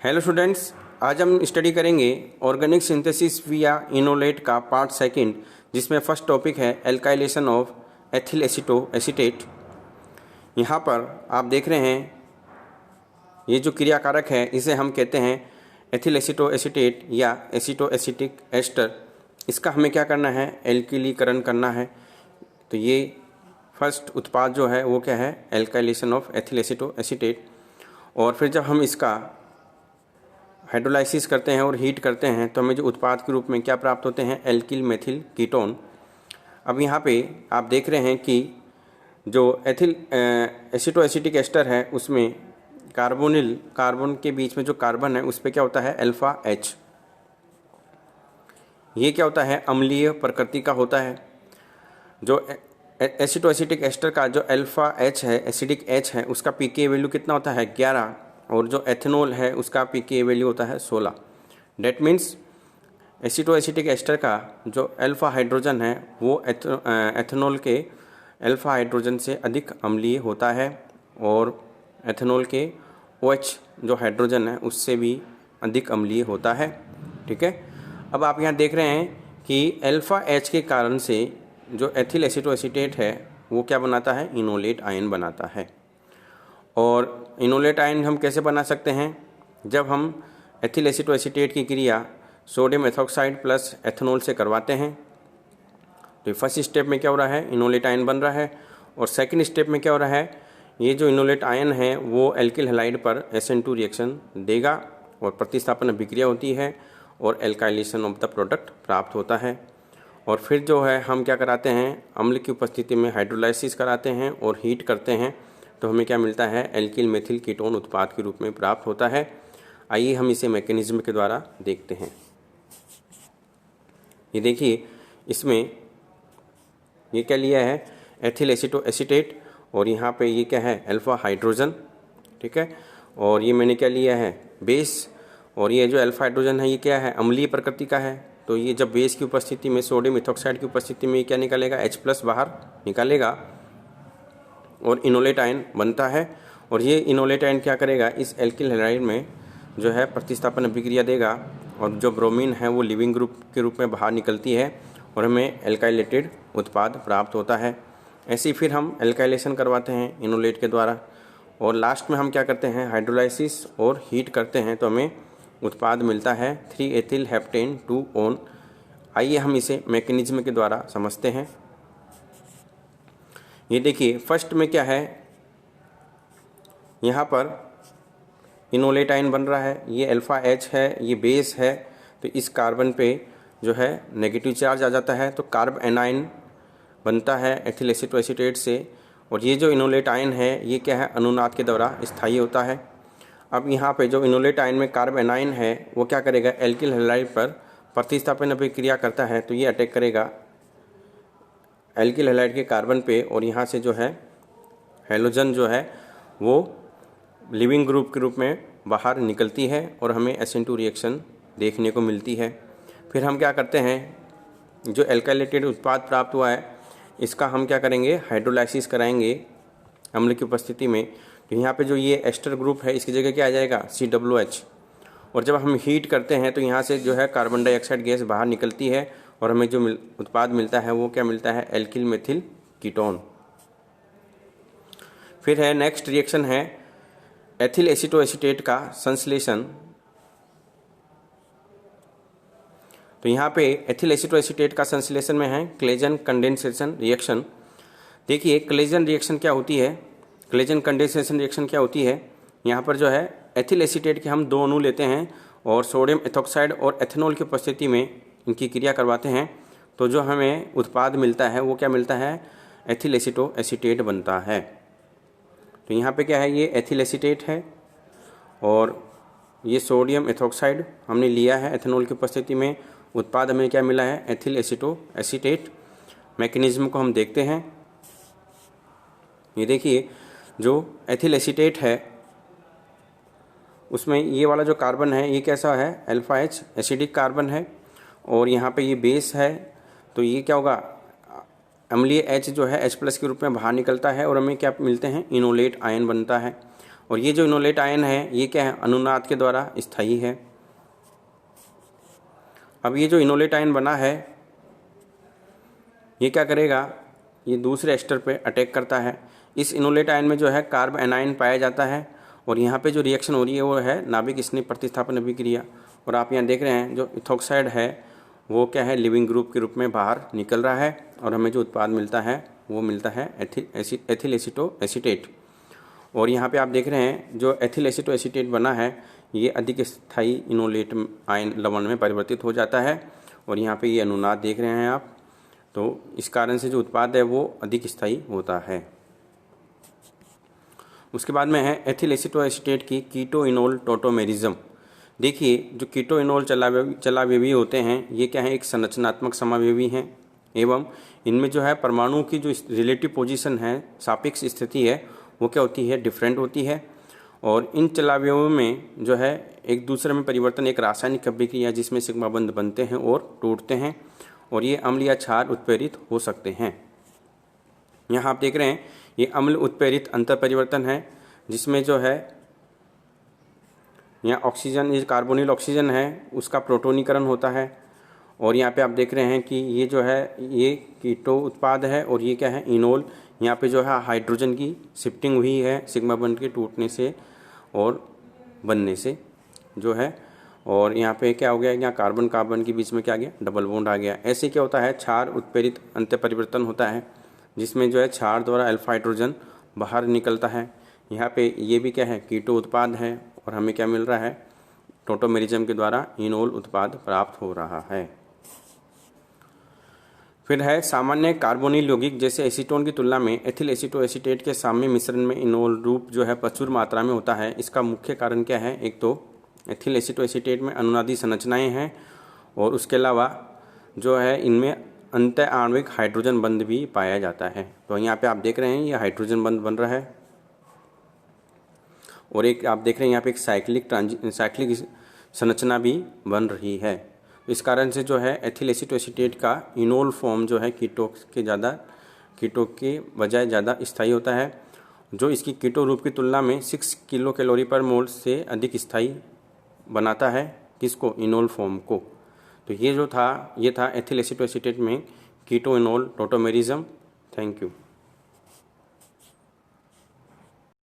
Hello students, आज हम study करेंगे ऑर्गेनिक सिंथेसिस विया इनोलेट का पार्ट सेकंड, जिसमें फर्स्ट टॉपिक है alkylation of ethyl aceto acetate. यहाँ पर आप देख रहे हैं ये जो क्रियाकारक है इसे हम कहते हैं एथिल एसीटो एसीटेट या एसीटो एसिटिक एस्टर। इसका हमें क्या करना है, एल्किलीकरण करना है। तो ये फर्स्ट उत्पाद जो है वो क्या है, alkylation of ethyl aceto acetate. और फिर जब हम इसका हाइड्रोलाइसिस करते हैं और हीट करते हैं तो हमें जो उत्पाद के रूप में क्या प्राप्त होते हैं, एल्किल मेथिल कीटोन। अब यहाँ पे आप देख रहे हैं कि जो एथिल एसीटो एसिटिक एस्टर है उसमें कार्बन के बीच में जो कार्बन है उस पर क्या होता है, अल्फा एच। ये क्या होता है, अम्लीय प्रकृति का होता है। जो एसिटो एसिटिक एस्टर का जो अल्फा एच है, एसिडिक एच है, उसका पीके वैल्यू कितना होता है, 11। और जो एथेनॉल है उसका पीके वैल्यू होता है 16। That means aceto acetic ester का जो अल्फा हाइड्रोजन है वो एथेनॉल के अल्फा हाइड्रोजन से अधिक अम्लीय होता है और एथेनॉल के OH जो हाइड्रोजन है उससे भी अधिक अम्लीय होता है। ठीक है। अब आप यहाँ देख रहे हैं कि अल्फा एच के कारण से जो एथिल एसीटो एसीटेट है वो क्या बनाता है, इनोलेट आयन बनाता है। और इनोलेट आयन हम कैसे बना सकते हैं, जब हम एथिल एसीटो एसीटेट की क्रिया सोडियम एथॉक्साइड प्लस एथेनॉल से करवाते हैं। तो फर्स्ट स्टेप में क्या हो रहा है, इनोलेट आयन बन रहा है। और सेकंड स्टेप में क्या हो रहा है, ये जो इनोलेट आयन है वो एल्किल हैलाइड पर SN2 रिएक्शन देगा और प्रतिस्थापन अभिक्रिया होती है और एल्काइलेशन ऑफ द प्रोडक्ट प्राप्त होता है। और फिर जो है हम क्या कराते हैं, अम्ल की उपस्थिति में हाइड्रोलाइसिस कराते हैं और हीट करते हैं तो हमें क्या मिलता है, एल्किल मेथिल कीटोन उत्पाद के रूप में प्राप्त होता है। आइए हम इसे मैकेनिज्म के द्वारा देखते हैं। ये देखिए, इसमें ये क्या लिया है, एथिल एसीटो एसीटेट, और यहाँ पे ये क्या है, अल्फा हाइड्रोजन। ठीक है। और ये मैंने क्या लिया है, बेस। और ये जो अल्फा हाइड्रोजन है ये क्या है, अम्लीय प्रकृति का है। तो ये जब बेस की उपस्थिति में, सोडियम इथॉक्साइड की उपस्थिति में ये क्या निकालेगा, H+ बाहर निकालेगा और इनोलेट आयन बनता है। और ये इनोलेट आयन क्या करेगा, इस एल्किल हैलाइड में जो है प्रतिस्थापन अभिक्रिया देगा और जो ब्रोमीन है वो लिविंग ग्रुप के रूप में बाहर निकलती है और हमें एल्काइलेटेड उत्पाद प्राप्त होता है। ऐसे ही फिर हम एल्काइलेशन करवाते हैं इनोलेट के द्वारा और लास्ट में हम क्या करते हैं, हाइड्रोलाइसिस और हीट करते हैं तो हमें उत्पाद मिलता है 3 एथिल हेप्टेन 2 ऑन। आइए हम इसे मैकेनिज्म के द्वारा समझते हैं। ये देखिए, फर्स्ट में क्या है, यहाँ पर इनोलेट आयन बन रहा है। ये अल्फा एच है, ये बेस है, तो इस कार्बन पे जो है नेगेटिव चार्ज आ जाता है तो कार्ब एनायन बनता है एथिल एसीटो एसीटेट से। और ये जो इनोलेट आयन है ये क्या है, अनुनाद के द्वारा स्थायी होता है। अब यहाँ पे जो इनोलेट आयन में कार्ब एनायन है वो क्या करेगा, एल्किल हैलाइड पर प्रतिस्थापन अभिक्रिया करता है तो ये अटैक करेगा एल्किल हैलाइड के कार्बन पे और यहाँ से जो है हैलोजन जो है वो लिविंग ग्रुप के रूप में बाहर निकलती है और हमें SN2 रिएक्शन देखने को मिलती है। फिर हम क्या करते हैं, जो एल्काइलेटेड उत्पाद प्राप्त हुआ है इसका हम क्या करेंगे, हाइड्रोलाइसिस कराएंगे अम्ल की उपस्थिति में। तो यहाँ पे जो ये एस्टर ग्रुप है इसकी जगह क्या आ जाएगा, COH। और जब हम हीट करते हैं तो यहाँ से जो है कार्बन डाइऑक्साइड गैस बाहर निकलती है और हमें जो उत्पाद मिलता है वो क्या मिलता है, एल्किल मेथिल कीटोन। फिर है नेक्स्ट रिएक्शन है एथिल एसीटो एसीटेट का संश्लेषण। तो यहाँ पे एथिल एसीटो एसीटेट का संश्लेषण में है क्लेजन कंडेंसेशन रिएक्शन। देखिए, क्लेजन रिएक्शन क्या होती है, क्लेजन कंडेंसेशन रिएक्शन क्या होती है, यहाँ पर जो है एथिल एसीटेट के हम 2 अणु लेते हैं और सोडियम एथॉक्साइड और एथेनॉल की उपस्थिति में इनकी क्रिया करवाते हैं तो जो हमें उत्पाद मिलता है वो क्या मिलता है, एथिल एसीटो एसीटेट बनता है। तो यहाँ पे क्या है, ये एथिल एसीटेट है और ये सोडियम एथॉक्साइड हमने लिया है एथेनॉल की उपस्थिति में, उत्पाद हमें क्या मिला है, एथिल एसीटो एसीटेट। मैकेनिज्म को हम देखते हैं। ये देखिए, जो एथिल एसीटेट है उसमें ये वाला जो कार्बन है ये कैसा है, अल्फा एच एसिडिक कार्बन है और यहाँ पे ये बेस है तो ये क्या होगा, अम्लीय H जो है H+ के रूप में बाहर निकलता है और हमें क्या मिलते हैं, इनोलेट आयन बनता है। और ये जो इनोलेट आयन है ये क्या है, अनुनाद के द्वारा स्थायी है। अब ये जो इनोलेट आयन बना है ये क्या करेगा, ये दूसरे एस्टर पे अटैक करता है। इस इनोलेट आयन में जो है कार्ब एनायन पाया जाता है और यहाँ पे जो रिएक्शन हो रही है वो है नाभिक स्नेह प्रतिस्थापन अभिक्रिया। और आप यहाँ देख रहे हैं जो इथोक्साइड है वो क्या है, लिविंग ग्रुप के रूप में बाहर निकल रहा है और हमें जो उत्पाद मिलता है वो मिलता है एथिल एसीटो एसीटेट। और यहाँ पे आप देख रहे हैं जो एथिल एसीटो एसीटेट बना है ये अधिक स्थायी इनोलेट आयन लवण में परिवर्तित हो जाता है और यहाँ पे ये अनुनाद देख रहे हैं आप। तो इस कारण से जो उत्पाद है वो अधिक स्थायी होता है। उसके बाद में है एथिल एसीटो एसीटेट की कीटो इनोल टोटोमेरिज्म। देखिए जो कीटो इनोल चलावयवी होते हैं ये क्या है, एक संरचनात्मक समावयवी हैं एवं इनमें जो है परमाणु की जो रिलेटिव पोजीशन है, सापेक्ष स्थिति है, वो क्या होती है, डिफरेंट होती है। और इन चलावयवों में जो है एक दूसरे में परिवर्तन एक रासायनिक अभिक्रिया जिसमें सिग्मा बंध बनते हैं और टूटते हैं और ये अम्ल या क्षार उत्प्रेरित हो सकते हैं। यहाँ आप देख रहे हैं ये अम्ल उत्प्रेरित अंतर परिवर्तन है जिसमें जो है यहाँ ऑक्सीजन, ये कार्बोनिल ऑक्सीजन है उसका प्रोटोनीकरण होता है। और यहाँ पे आप देख रहे हैं कि ये जो है ये कीटो उत्पाद है और ये क्या है, इनोल। यहाँ पे जो है हाइड्रोजन की शिफ्टिंग हुई है सिग्मा बॉन्ड के टूटने से और बनने से जो है। और यहाँ पे क्या हो गया, यहाँ कार्बन कार्बन के बीच में क्या आ गया, डबल बॉन्ड आ गया। ऐसे क्या होता है, क्षार उत्प्रेरित अंत्य परिवर्तन होता है जिसमें जो है क्षार द्वारा अल्फा हाइड्रोजन बाहर निकलता है। यहाँ पे ये भी क्या है, कीटो उत्पाद है और हमें क्या मिल रहा है, टोटोमेरिज्म के द्वारा इनोल उत्पाद प्राप्त हो रहा है। फिर है सामान्य कार्बोनिल यौगिक जैसे एसीटोन की तुलना में एथिल एसीटो एसीटेट के साम्य मिश्रण में इनोल रूप जो है प्रचुर मात्रा में होता है। इसका मुख्य कारण क्या है, एक तो एथिल एसीटो एसीटेट में अनुनादी संरचनाएं हैं और उसके अलावा जो है इनमें अंतः आणविक हाइड्रोजन बंध भी पाया जाता है। तो यहाँ पे आप देख रहे हैं ये हाइड्रोजन बंध बन रहा है और एक आप देख रहे हैं यहाँ पे एक साइक्लिक संरचना भी बन रही है। इस कारण से जो है एथिल एसीटो एसीटेट का इनोल फॉर्म जो है कीटो के बजाय ज़्यादा स्थायी होता है, जो इसकी कीटो रूप की तुलना में 6 किलो कैलोरी पर मोल से अधिक स्थायी बनाता है किसको, इनोल फॉर्म को। तो ये था एथिल एसीटो एसीटेट में keto enol tautomerism. Thank you.